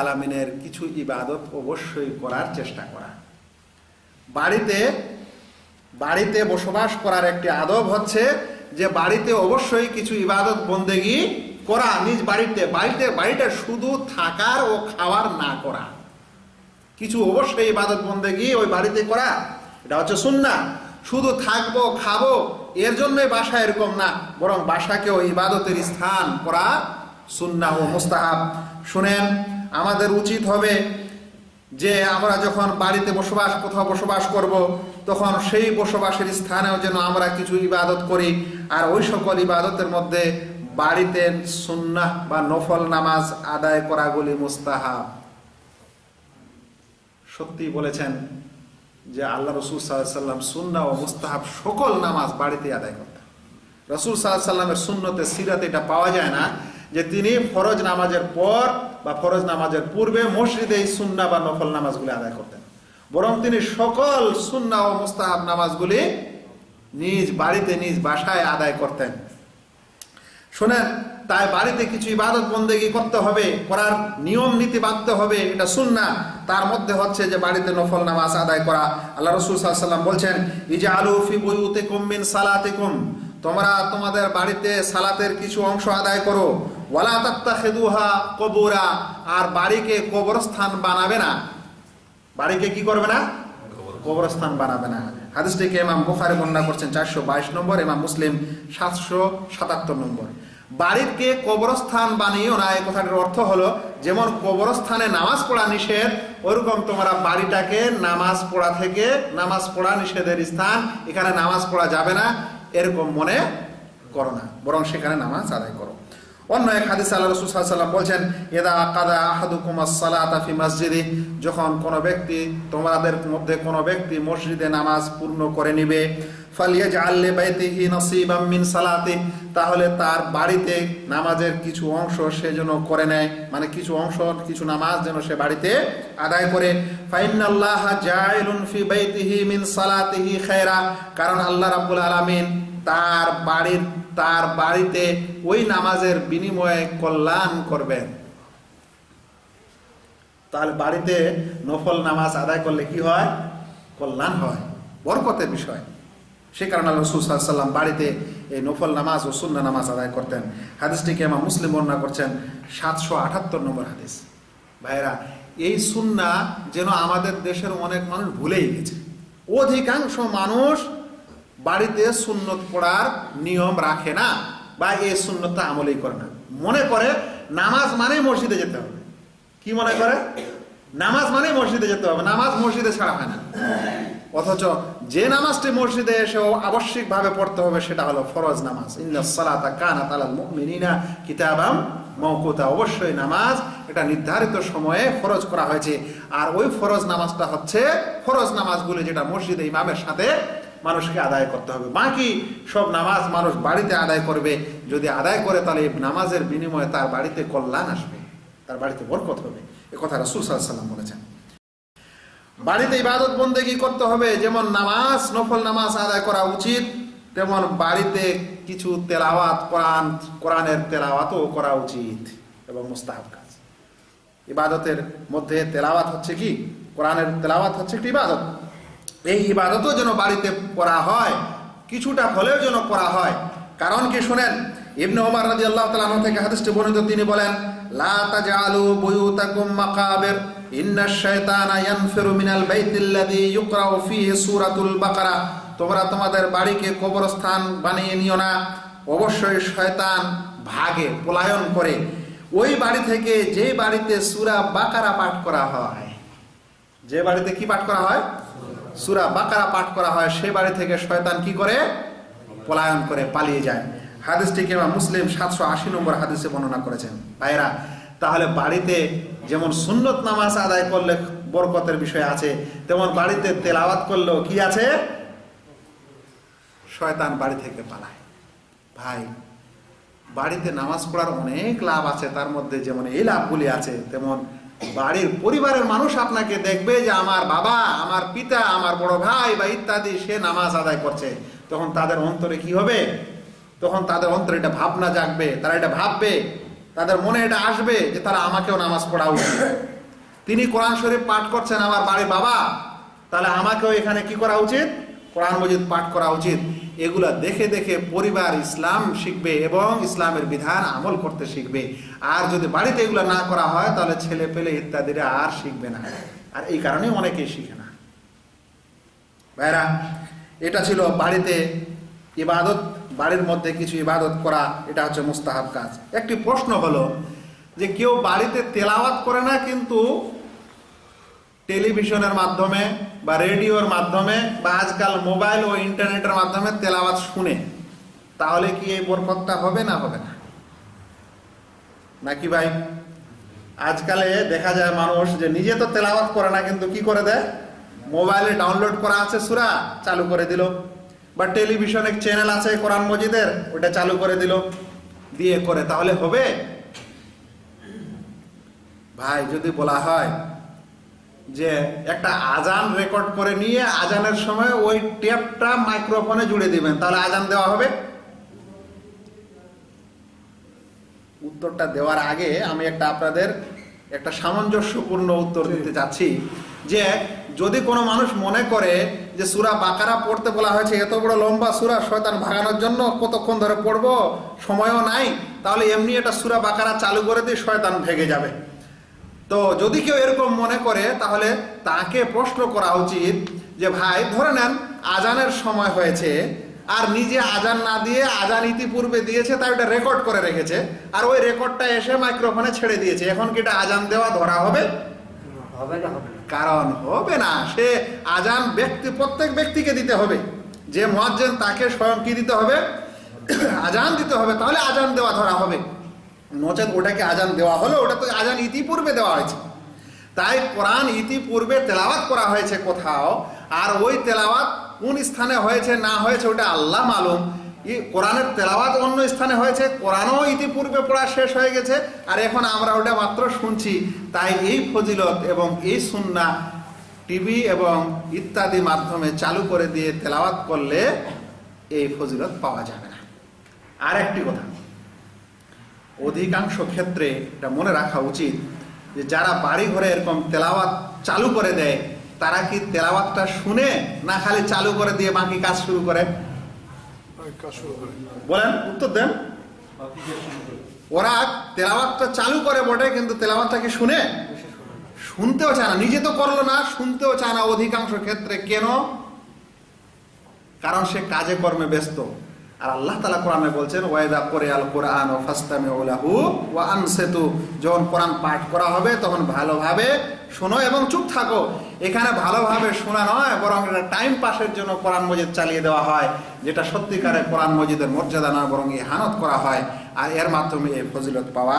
আলামিনের কিছু ইবাদত অবশ্যই করার চেষ্টা করা। বাড়িতে বসবাস করার একটি আদব হচ্ছে যে বাড়িতে অবশ্যই কিছু ইবাদত বন্দেগি করা। নিজ বাড়িতে শুধু থাকার ও খাওয়ার না করা, কিছু অবশ্যই ইবাদত বন্দেগি ওই বাড়িতে করা। এটা হচ্ছে সুন্নাহ। শুধু থাকবো খাবো এর জন্যই বাসা এরকম না, বরং বাসাকেও ইবাদতের স্থান করা সুন্নাহ ও মুস্তাহাব। শুনেন, আমাদের উচিত হবে যে আমরা যখন বাড়িতে কোথাও বসবাস করব, তখন সেই বসবাসের স্থানেও যেন আমরা কিছু ইবাদত করি। আর ওই সকল ইবাদতের মধ্যে বাড়িতে সুন্নাহ বা নফল নামাজ আদায় করাগুলি মুস্তাহাব। সত্যি বলেছেন যে আল্লাহ রসুল সাল্লাল্লাহু আলাইহি ওয়াসাল্লাম সুন্নাহ ও মুস্তাহাব সকল নামাজ বাড়িতে আদায় করতেন। রসুল সাল্লাল্লাহু আলাইহি ওয়াসাল্লামের সুন্নতে সিরাতে এটা পাওয়া যায় না যে তিনি ফরজ নামাজের পর বা ফরজ নামাজের পূর্বে মসজিদে এই সুন্নাহ বা নফল নামাজগুলি আদায় করতেন, বরং তিনি সকল সুন্নাহ ও মুস্তাহাব নামাজগুলি নিজ বাড়িতে নিজ বাসায় আদায় করতেন। শোনেন, তাই বাড়িতে কিছু ইবাদত বন্দেগি করতে হবে, করার নিয়ম নীতি বাঁধতে হবে, এটা সুন্নাহ। তার মধ্যে হচ্ছে যে বাড়িতে নফল নামাজ আদায় করা। আল্লাহ রাসূল সাল্লাল্লাহু আলাইহি ওয়াসাল্লাম বলছেন, ইজআলু ফি বুয়ুতিকুম মিন সালাতিকুম, তোমরা তোমাদের বাড়িতে সালাতের কিছু অংশ আদায় করো। ওয়ালা তাত্তাখিদুহা কুবুরা, আর বাড়িকে কবরস্থান বানাবে না। বাড়িকে কি করবে না? কবরস্থান বানাবে না। হাদিসটিকে ইমাম বুখারী বর্ণনা করছেন 422 নম্বর, ইমাম মুসলিম 777 নম্বর। বাড়িকে কবরস্থান বানিও না, এই কথাটির অর্থ হলো যেমন কবরস্থানে নামাজ পড়া নিষেধ, ওইরকম তোমরা বাড়িটাকে নামাজ পড়া নিষেধের স্থান, এখানে নামাজ পড়া যাবে না এরকম মনে করো না, বরং সেখানে নামাজ আদায় করো। অন্য এক হাদিসে আল্লাহ রাসূল সাল্লাল্লাহু আলাইহি ওয়াসাল্লাম বলেছেন, ইদা কাদা আহাদুকুম আস-সালাতা ফি মসজিদি, যখন তোমাদের মধ্যে কোনো ব্যক্তি মসজিদে নামাজ পূর্ণ করে নিবে, ফালিয়াজআল লিবাইতিহি নসিবাম মিন সালাতি, তাহলে তার বাড়িতে নামাজের কিছু অংশ সে যেন করে নেয়, মানে কিছু নামাজ যেন সে বাড়িতে আদায় করে। ফাইনাল্লাহা জাইলুন ফি বাইতিহি মিন সালাতিহি খায়রা, কারণ আল্লাহ রাব্বুল আলামিন তার বাড়িতে ওই নামাজের বিনিময়ে কল্যাণ করবেন। তাহলে বাড়িতে নফল নামাজ আদায় করলে কি হয়? কল্যাণ হয়, বরকতের বিষয়। সে কারণে আল্লাহ রাসূল সাল্লাল্লাহু আলাইহি ওয়াসাল্লাম বাড়িতে এই নফল নামাজ ও সুন্নাহ নামাজ আদায় করতেন। হাদিসটিকে ইমাম মুসলিম বর্ণনা করছেন 778 নম্বর হাদিস। ভাইরা, এই সুন্নাহ যেন আমাদের দেশের অনেক মানুষ ভুলেই গেছে। অধিকাংশ মানুষ বাড়িতে সুন্নত পড়ার নিয়ম রাখে না, বা এই সুন্নতটা আমলই করে না। মনে করে নামাজ মানে মসজিদে যেতে হবে। কি মনে করে? নামাজ মানে মসজিদে যেতে হবে, নামাজ মসজিদে ছাড়া হয় না। অথচ যে নামাজটি মসজিদে এসে আবশ্যিকভাবে পড়তে হবে সেটা হলো ফরজ নামাজ। ইন্নাস সালাতা কানাত আলাল মুমিনিনা কিতাবাম মাওকুতা, অবশ্যই নামাজ এটা নির্ধারিত সময়ে ফরজ করা হয়েছে। আর ওই ফরজ নামাজটা হচ্ছে ফরজ নামাজগুলি যেটা মসজিদে ইমামের সাথে মানুষকে আদায় করতে হবে। বাকি সব নামাজ মানুষ বাড়িতে আদায় করবে। যদি আদায় করে তাহলে এই নামাজের বিনিময়ে তার বাড়িতে কল্যাণ আসবে, তার বাড়িতে বরকত হবে। এ কথা রাসূল সাল্লাল্লাহু আলাইহি ওয়াসাল্লাম বলেছেন। বাড়িতে ইবাদত বন্দেগি করতে হবে, যেমন নফল নামাজ আদায় করা উচিত, তেমন বাড়িতে কিছু তেলাওয়াত, কোরআনের তেলাওয়াতও করা উচিত এবং মুস্তাহাব কাজ। ইবাদতের মধ্যে তেলাওয়াত হচ্ছে কি? কোরআনের তেলাওয়াত হচ্ছে একটি ইবাদত। এই ইবাদতও যেন বাড়িতে করা হয়, কিছুটা হলেও যেন করা হয়। কারণ কি শুনেন, ইবনে ওমর রাদিয়াল্লাহু তাআলা আনহু থেকে হাদিসটি বর্ণিত, তিনি বলেন, লা তাজআলু বুয়ুতাকুম মাকাবির ইন্নাশ শাইতানা ইয়ানফিরু মিনাল বাইতিল্লাযী ইউকরাউ ফীহি সূরাতুল বাকারা, তোমরা তোমাদের বাড়িকে কবরস্থান বানিয়ে নিও না, অবশ্যই শয়তান পলায়ন করে ওই বাড়ি থেকে যে বাড়িতে সূরা বাকারা পাঠ করা হয়। যে বাড়িতে কি পাঠ করা হয়? সূরা বাকারা পাঠ করা হয়, সেই বাড়ি থেকে শয়তান কি করে? পলায়ন করে, পালিয়ে যায়। হাদিসটিকে ইমাম মুসলিম 780 নম্বর হাদিসে বর্ণনা করেছেন। ভাইরা, তাহলে বাড়িতে যেমন সুন্নত নামাজ আদায় করলে বরকতের বিষয় আছে, তেমন বাড়িতে তেলাওয়াত করলেও কি আছে? শয়তান বাড়ি থেকে পালায়। ভাই, বাড়িতে নামাজ পড়ার অনেক লাভ আছে, তার মধ্যে যেমন এই লাভগুলি আছে, তেমন পরিবারের মানুষ আপনাকে দেখবে যে আমার বাবা, আমার পিতা, আমার বড় ভাই বা ইত্যাদি সে নামাজ আদায় করছে, তখন তাদের অন্তরে কি হবে? তখন তাদের অন্তরে এটা ভাবনা জাগবে, তারা এটা ভাববে তাদের মনে এটা আসবে যে তারা আমাকেও নামাজ পড়া উচিত। তিনি কোরআন শরীফ পাঠ করছেন আমার বাড়ির বাবা, তাহলে আমাকেও এখানে কি করা উচিত? কোরআন মজিদ পাঠ করা উচিত। এগুলা দেখে দেখে পরিবার ইসলাম শিখবে এবং ইসলামের বিধান আমল করতে শিখবে। আর যদি বাড়িতে এগুলো না করা হয় তাহলে ছেলে পেলে ইত্যাদিরা আর শিখবে না। আর এই কারণেই অনেকেই শিখে না। ভাইরা, এটা ছিল বাড়িতে ইবাদত, বাড়ির মধ্যে কিছু ইবাদত করা, এটা হচ্ছে মুস্তাহাব কাজ। একটি প্রশ্ন হলো যে কেউ বাড়িতে তেলাওয়াত করে না কিন্তু টেলিভিশনের মাধ্যমে বা রেডিওর মাধ্যমে বা আজকাল মোবাইল ও ইন্টারনেটের মাধ্যমে তেলাওয়াত শুনে, তাহলে কি এই বরকতটা হবে না হবে না? নাকি ভাই? আজকালে দেখা যায় মানুষ যে নিজে তো তেলাওয়াত করে না কিন্তু কি করে দেয়, মোবাইলে ডাউনলোড করা আছে সূরা, চালু করে দিল, বা টেলিভিশনে চ্যানেল আছে কোরআন মজিদের, ওটা চালু করে দিল, দিয়ে করে, তাহলে হবে? ভাই, যদি বলা হয় যে একটা আজান রেকর্ড করে নিয়ে আজানের সময় ওই টেপটা মাইক্রোফোনে জুড়ে দিবেন, তাহলে আজান দেওয়া হবে? উত্তরটা দেওয়ার আগে আমি আপনাদের একটা সামঞ্জস্যপূর্ণ উত্তর দিতে চাচ্ছি যে যদি কোনো মানুষ মনে করে যে সূরা বাকারা পড়তে বলা হয়েছে, এত বড় লম্বা সূরা, শয়তান ভাগানোর জন্য কতক্ষণ ধরে পড়বো, সময়ও নাই, তাহলে এমনি এটা সূরা বাকারা চালু করে দিয়ে শয়তান ভেগে যাবে। তো যদি কেউ এরকম মনে করে তাহলে তাকে প্রশ্ন করা উচিত যে ভাই, ধরে নেন আজানের সময় হয়েছে আর নিজে আজান না দিয়ে আজান ইতিপূর্বে দিয়েছে, তাই ওটা রেকর্ড করে রেখেছে, আর ওই রেকর্ডটা এসে মাইক্রোফোনে ছেড়ে দিয়েছে, এখন কি এটা আজান দেওয়া ধরা হবে? কারণ হবে না। সে আজান প্রত্যেক ব্যক্তিকে দিতে হবে, যে মুয়াজ্জিন তাকে স্বয়ং কি দিতে হবে, আজান দিতে হবে, তাহলে আজান দেওয়া ধরা হবে। নচেত ওটাকে আজান দেওয়া হলো, ওটা তো আজান ইতিপূর্বে দেওয়া হয়েছে। তাই কোরআন ইতিপূর্বে তেলাওয়াত করা হয়েছে কোথাও, আর ওই তেলাওয়াত কোন স্থানে হয়েছে না হয়েছে ওটা আল্লাহ মালুম। কোরআনের তেলাওয়াত অন্য স্থানে হয়েছে, কোরআনও ইতিপূর্বে পড়া শেষ হয়ে গেছে, আর এখন আমরা ওটা মাত্র শুনছি। তাই এই ফজিলত এবং এই সুন্নাহ টিভি এবং ইত্যাদি মাধ্যমে চালু করে দিয়ে তেলাওয়াত করলে এই ফজিলত পাওয়া যাবে না। আর একটি কথা, অধিকাংশ ক্ষেত্রে এটা মনে রাখা উচিত যে যারা বাড়ি ঘরে এরকম তেলাওয়াত চালু করে দেয়, তারা কি তেলাওয়াতটা শুনে না খালি চালু করে দিয়ে বাকি কাজ শুরু করে? বলেন, উত্তর দেন। ওরা তেলাওয়াতটা চালু করে বটে, কিন্তু তেলাওয়াতটা কি শুনে? শুনতেও চায় না। নিজে তো করলো না, শুনতেও চায় না অধিকাংশ ক্ষেত্রে। কেন? কারণ সে কাজে কর্মে ব্যস্ত। আর আল্লাহ তাআলা কোরআনে বলছেন, ওয়াইদা কুরিআল কুরআন ফাসতামিউ লাহু ওয়া আনসিতু, যখন কোরআন পাঠ করা হবে তখন ভালোভাবে শোনো এবং চুপ থাকো। এখানে ভালোভাবে শোনা নয়, বরং এটা টাইম পাসের জন্য কোরআন মজিদ চালিয়ে দেওয়া হয়, যেটা সত্যিকারের কোরআন মজিদের মর্যাদা নয়, বরং ইহানত করা হয়। আর এর মাধ্যমে এই ফজিলত পাওয়া